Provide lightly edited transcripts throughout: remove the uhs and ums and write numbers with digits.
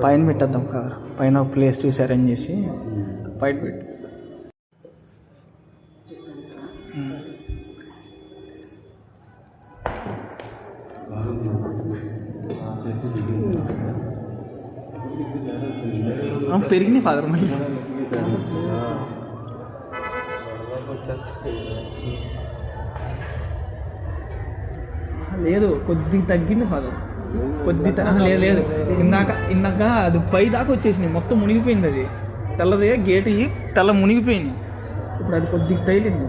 పైన పెట్టేద్దాం కార్ పైన ప్లేస్ చూసి అరేంజ్ చేసి పైన పెట్టు. పెరిగినాయి ఫాదర్ మళ్ళీ లేదు కొద్దిగా తగ్గింది ఫాదర్ లేదు లేదు ఇందాక అది పై దాకా వచ్చేసినాయి మొత్తం మునిగిపోయింది అది తెల్లదే గేట్ తెల్ల మునిగిపోయింది ఇప్పుడు అది కొద్దిగా తైలింది.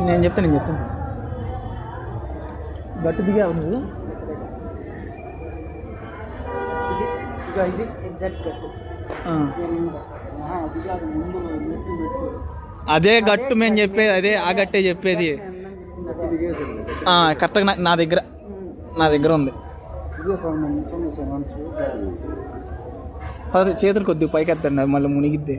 నేను చెప్తాను గట్టి దిగావు నువ్వు అదే గట్టు మేము చెప్పేది అదే ఆ గట్టే చెప్పేది కరెక్ట్గా నా దగ్గర ఉంది. అదే చేతులు కొద్దిగా పైకి ఎత్తండి మళ్ళీ మునిగిద్ది.